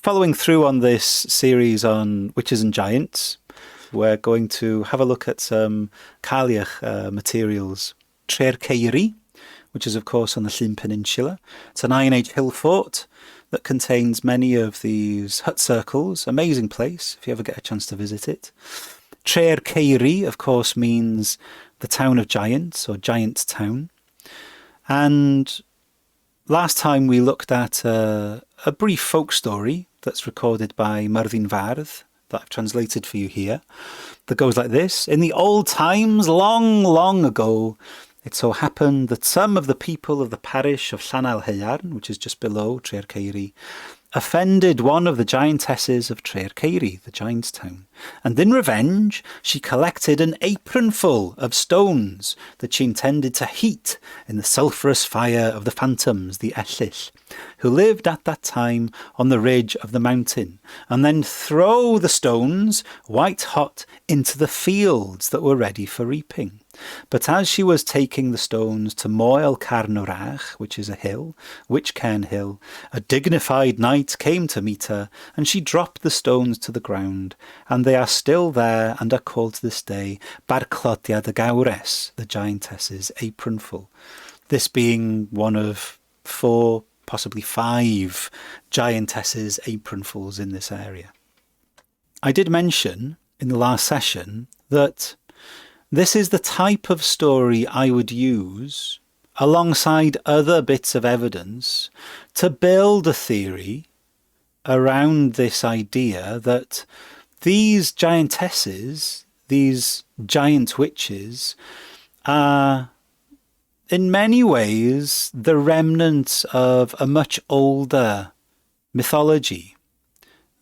Following through on this series on witches and giants, we're going to have a look at some Cailleach materials. Cairns, which is of course on the Llyn Peninsula. It's an Iron Age hill fort that contains many of these hut circles. Amazing place if you ever get a chance to visit it. Cairns, of course, means the town of giants or giant town. And last time we looked at a brief folk story that's recorded by Morus-Baird that I've translated for you here, that goes like this. In the old times, long, long ago, it so happened that some of the people of the parish of Cailleach, which is just below Cairns, offended one of the giantesses of Cairns, the giant's town, and in revenge she collected an apronful of stones that she intended to heat in the sulphurous fire of the phantoms, the Cailleach, who lived at that time on the ridge of the mountain, and then throw the stones white hot into the fields that were ready for reaping. But as she was taking the stones to Moel Carnorach, which is a hill, Witch Cairn Hill, a dignified knight came to meet her, and she dropped the stones to the ground, and they are still there and are called to this day Barclotia de Gaures, the giantess's apronful. This being one of 4, possibly 5 giantesses' apronfuls in this area. I did mention in the last session that this is the type of story I would use alongside other bits of evidence to build a theory around this idea that these giantesses, these giant witches, are in many ways the remnants of a much older mythology,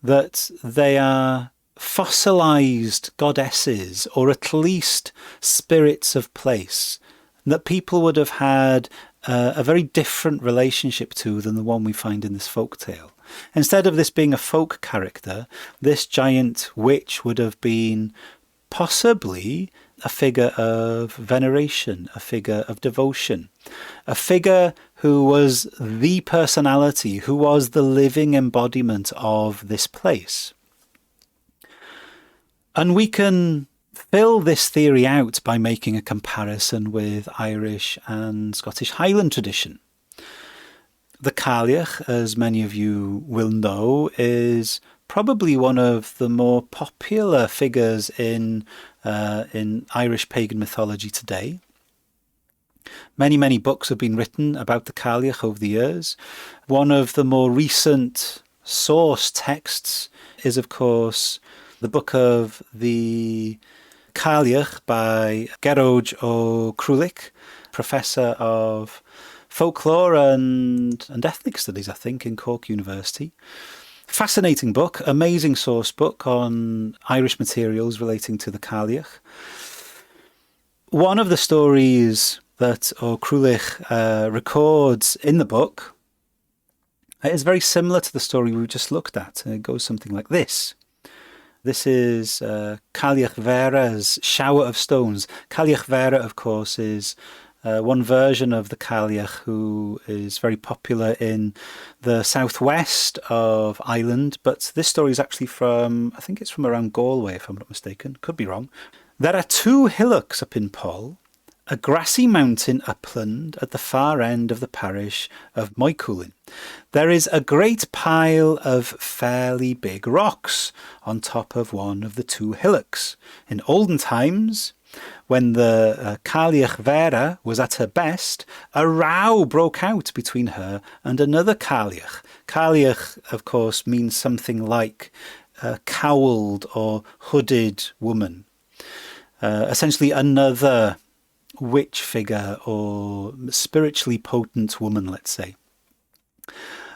that they are fossilized goddesses, or at least spirits of place, that people would have had a very different relationship to than the one we find in this folktale. Instead of this being a folk character, this giant witch would have been possibly a figure of veneration, a figure of devotion, a figure who was the personality, who was the living embodiment of this place. And we can fill this theory out by making a comparison with Irish and Scottish Highland tradition. The Cailleach, as many of you will know, is probably one of the more popular figures in Irish pagan mythology today. Many, many books have been written about the Cailleach over the years. One of the more recent source texts is, of course, the book of the Cailleach by Geróid ó Cailleach, professor of folklore and ethnic studies, I think, in Cork University. Fascinating book, amazing source book on Irish materials relating to the Cailleach. One of the stories that Ó Cailleach records in the book is very similar to the story we just looked at. It goes something like this. This is Cailleach Vera's shower of stones. Cailleach Vera, of course, is one version of the Cailleach who is very popular in the southwest of Ireland, but this story is actually from, I think it's from around Galway, if I'm not mistaken. Could be wrong. There are 2 hillocks up in Poll, a grassy mountain upland at the far end of the parish of Moycoolin. There is a great pile of fairly big rocks on top of one of the 2 hillocks. In olden times, when the Cailleach Vera was at her best, a row broke out between her and another Cailleach. Cailleach, of course, means something like a cowled or hooded woman. Essentially another witch figure or spiritually potent woman, let's say,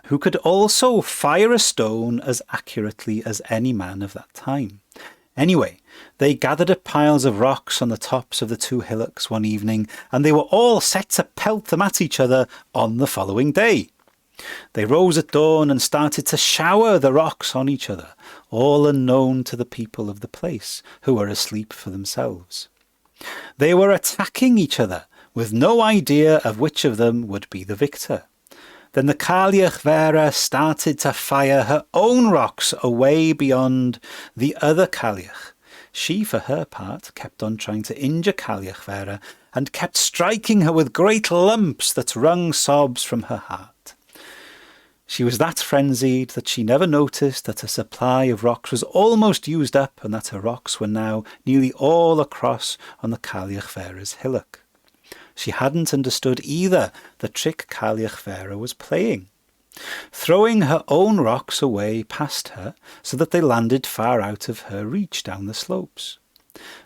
who could also fire a stone as accurately as any man of that time. Anyway, they gathered up piles of rocks on the tops of the 2 hillocks one evening, and they were all set to pelt them at each other on the following day. They rose at dawn and started to shower the rocks on each other, all unknown to the people of the place, who were asleep for themselves. They were attacking each other, with no idea of which of them would be the victor. Then the Cailleach Vera started to fire her own rocks away beyond the other Cailleach. She, for her part, kept on trying to injure Cailleach Vera and kept striking her with great lumps that wrung sobs from her heart. She was that frenzied that she never noticed that her supply of rocks was almost used up and that her rocks were now nearly all across on the Cailleach Vera's hillock. She hadn't understood either the trick Cailleach Vera was playing, throwing her own rocks away past her so that they landed far out of her reach down the slopes.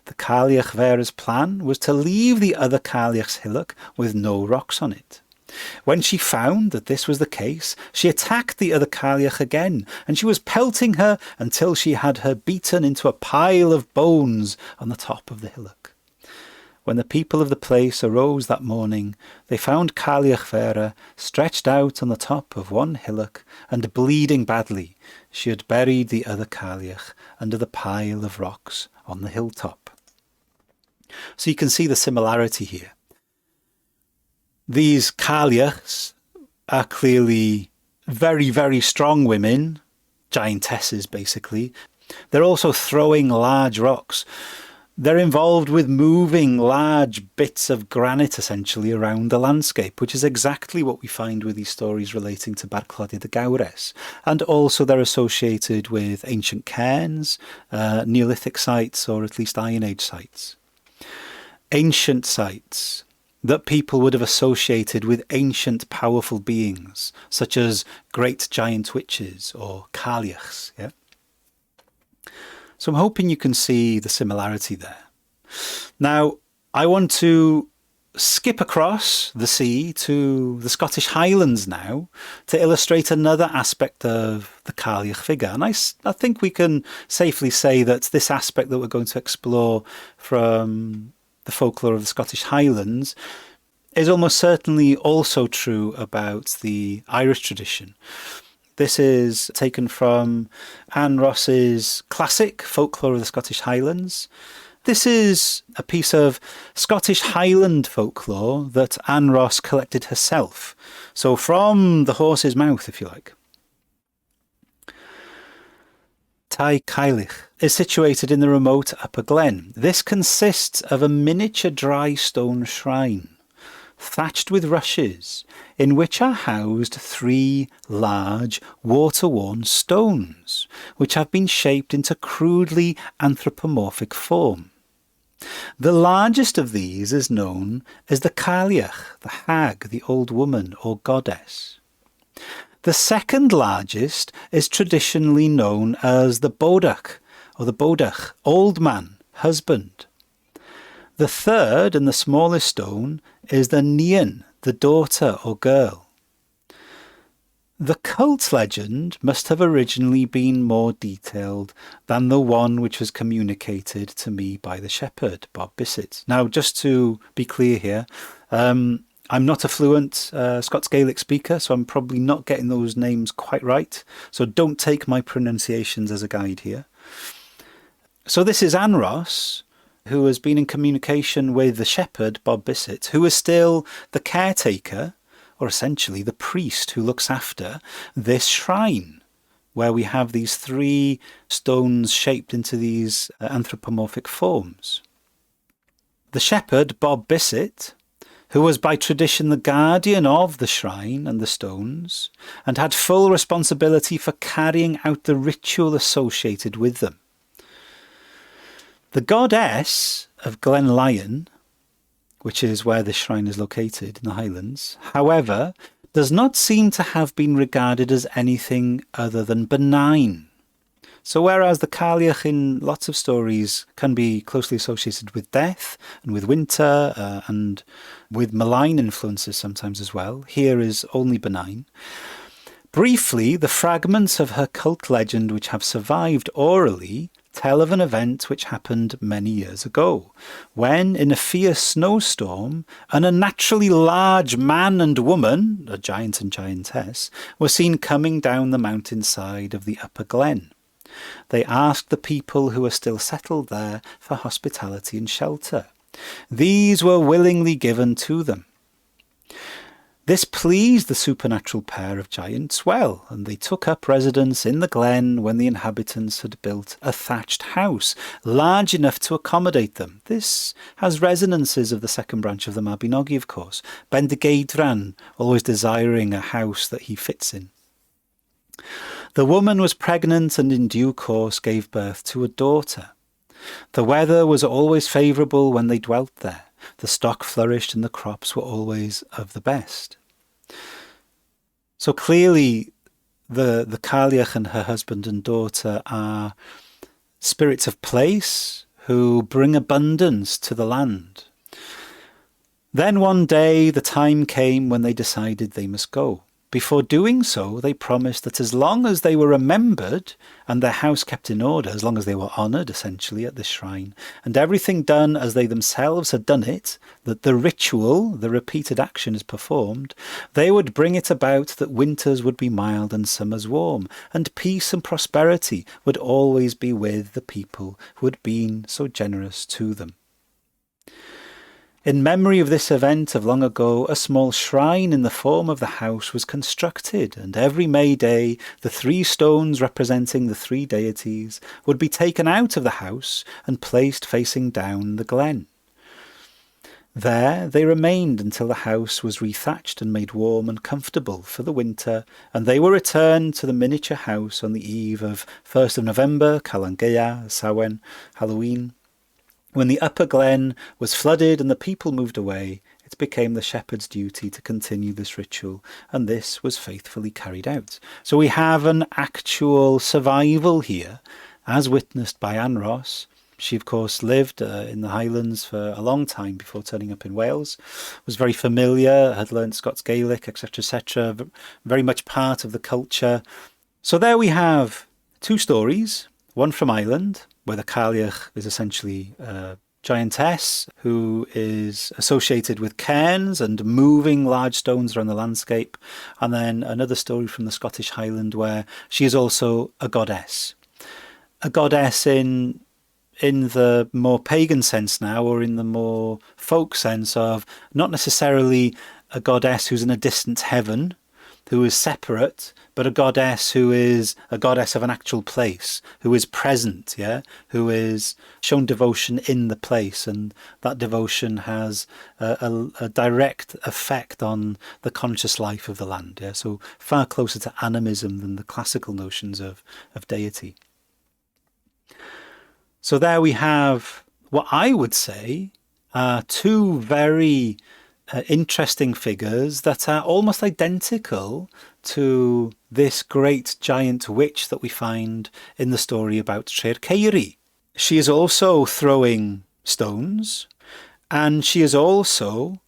The Cailleach Vera's plan was to leave the other Cailleach's hillock with no rocks on it. When she found that this was the case, she attacked the other Cailleach again, and she was pelting her until she had her beaten into a pile of bones on the top of the hillock. When the people of the place arose that morning, they found Cailleach Vera stretched out on the top of one hillock and bleeding badly. She had buried the other Cailleach under the pile of rocks on the hilltop. So you can see the similarity here. These Cailleachs are clearly very, very strong women, giantesses basically. They're also throwing large rocks. They're involved with moving large bits of granite essentially around the landscape, which is exactly what we find with these stories relating to Barclodi the Gawres. And also they're associated with ancient cairns, Neolithic sites, or at least Iron Age sites. Ancient sites that people would have associated with ancient powerful beings, such as great giant witches or Cailleachs. Yeah? So I'm hoping you can see the similarity there. Now, I want to skip across the sea to the Scottish Highlands now to illustrate another aspect of the Cailleach figure. And I think we can safely say that this aspect that we're going to explore from the folklore of the Scottish Highlands is almost certainly also true about the Irish tradition. This is taken from Anne Ross's classic Folklore of the Scottish Highlands. This is a piece of Scottish Highland folklore that Anne Ross collected herself. So from the horse's mouth, if you like. Cailleach is situated in the remote Upper Glen. This consists of a miniature dry stone shrine, thatched with rushes, in which are housed 3 large water-worn stones, which have been shaped into crudely anthropomorphic form. The largest of these is known as the Cailleach, the hag, the old woman or goddess. The second largest is traditionally known as the Bodach, or the Bodach, old man, husband. The third and the smallest stone is the Nian, the daughter or girl. The cult legend must have originally been more detailed than the one which was communicated to me by the shepherd, Bob Bissett. Now, just to be clear here, I'm not a fluent Scots Gaelic speaker, so I'm probably not getting those names quite right. So don't take my pronunciations as a guide here. So this is Anne Ross, who has been in communication with the shepherd, Bob Bissett, who is still the caretaker, or essentially the priest who looks after this shrine, where we have these 3 stones shaped into these anthropomorphic forms. The shepherd, Bob Bissett, who was by tradition the guardian of the shrine and the stones, and had full responsibility for carrying out the ritual associated with them. The goddess of Glen Lyon, which is where this shrine is located in the Highlands, however, does not seem to have been regarded as anything other than benign. So whereas the Cailleach in lots of stories can be closely associated with death and with winter and with malign influences sometimes as well, here is only benign. Briefly, the fragments of her cult legend which have survived orally tell of an event which happened many years ago, when, in a fierce snowstorm, an unnaturally large man and woman, a giant and giantess, were seen coming down the mountainside of the Upper Glen. They asked the people who were still settled there for hospitality and shelter. These were willingly given to them. This pleased the supernatural pair of giants well, and they took up residence in the glen when the inhabitants had built a thatched house large enough to accommodate them. This has resonances of the second branch of the Mabinogi, of course. Bendigeidfran, always desiring a house that he fits in. The woman was pregnant and in due course gave birth to a daughter. The weather was always favourable when they dwelt there. The stock flourished and the crops were always of the best. So clearly the Cailleach and her husband and daughter are spirits of place who bring abundance to the land. Then one day the time came when they decided they must go. Before doing so, they promised that as long as they were remembered and their house kept in order, as long as they were honoured, essentially, at this shrine, and everything done as they themselves had done it, that the ritual, the repeated action is performed, they would bring it about that winters would be mild and summers warm, and peace and prosperity would always be with the people who had been so generous to them. In memory of this event of long ago, a small shrine in the form of the house was constructed, and every May Day the 3 stones representing the 3 deities would be taken out of the house and placed facing down the glen. There they remained until the house was rethatched and made warm and comfortable for the winter, and they were returned to the miniature house on the eve of 1st of November, Cailleach, Samhain, Halloween. When the upper glen was flooded and the people moved away, it became the shepherd's duty to continue this ritual, and this was faithfully carried out. So we have an actual survival here, as witnessed by Anne Ross. She, of course, lived in the Highlands for a long time before turning up in Wales, was very familiar, had learnt Scots Gaelic, etc., very much part of the culture. So there we have 2 stories, one from Ireland, where the Cailleach is essentially a giantess who is associated with cairns and moving large stones around the landscape, and then another story from the Scottish Highland where she is also a goddess. A goddess in the more pagan sense now, or in the more folk sense of not necessarily a goddess who's in a distant heaven, who is separate, but a goddess who is a goddess of an actual place, who is present, who is shown devotion in the place, and that devotion has a direct effect on the conscious life of the land. So far closer to animism than the classical notions of deity. So there we have what I would say are 2 very interesting figures that are almost identical to this great giant witch that we find in the story about Cailleach. She is also throwing stones, and she is also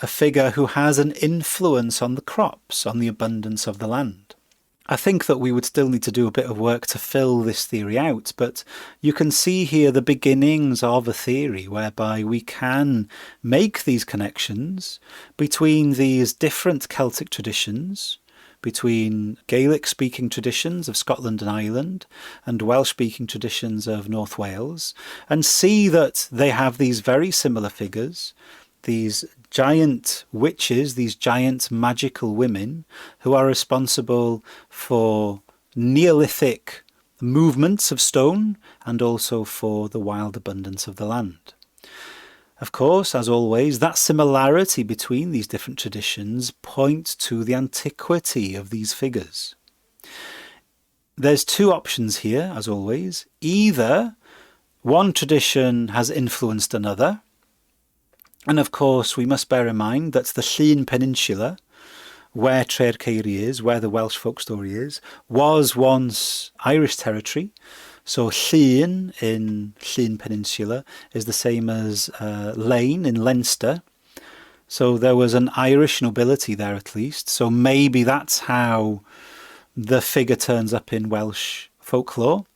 a figure who has an influence on the crops, on the abundance of the land. I think that we would still need to do a bit of work to fill this theory out, but you can see here the beginnings of a theory whereby we can make these connections between these different Celtic traditions, between Gaelic-speaking traditions of Scotland and Ireland and Welsh-speaking traditions of North Wales, and see that they have these very similar figures, these giant witches, these giant magical women who are responsible for Neolithic movements of stone and also for the wild abundance of the land. Of course, as always, that similarity between these different traditions points to the antiquity of these figures. There's 2 options here, as always. Either one tradition has influenced another, and of course, we must bear in mind that the Llŷn Peninsula, where Cailleach is, where the Welsh folk story is, was once Irish territory. So Llŷn in Llŷn Peninsula is the same as Lane in Leinster. So there was an Irish nobility there at least. So maybe that's how the figure turns up in Welsh folklore.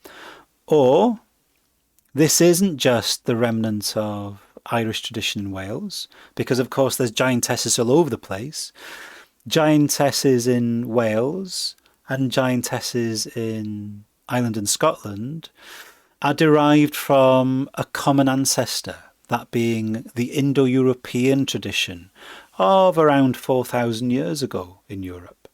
Or this isn't just the remnant of Irish tradition in Wales, because of course there's giantesses all over the place. Giantesses in Wales and giantesses in Ireland and Scotland are derived from a common ancestor, that being the Indo-European tradition of around 4,000 years ago in Europe.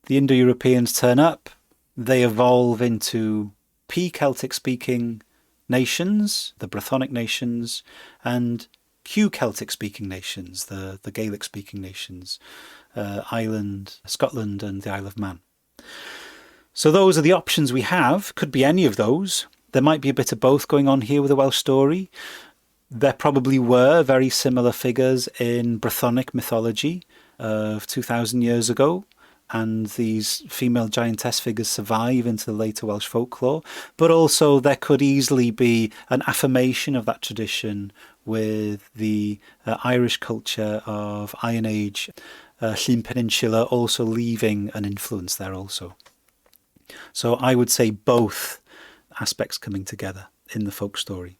The Indo-Europeans turn up, they evolve into P-Celtic speaking nations, the Brythonic nations, and Q-Celtic speaking nations, the Gaelic speaking nations, Ireland, Scotland and the Isle of Man. So those are the options we have. Could be any of those. There might be a bit of both going on here with the Welsh story. There probably were very similar figures in Brythonic mythology of 2,000 years ago, and these female giantess figures survive into the later Welsh folklore. But also there could easily be an affirmation of that tradition with the Irish culture of Iron Age, Llyn Peninsula also leaving an influence there also. So I would say both aspects coming together in the folk story.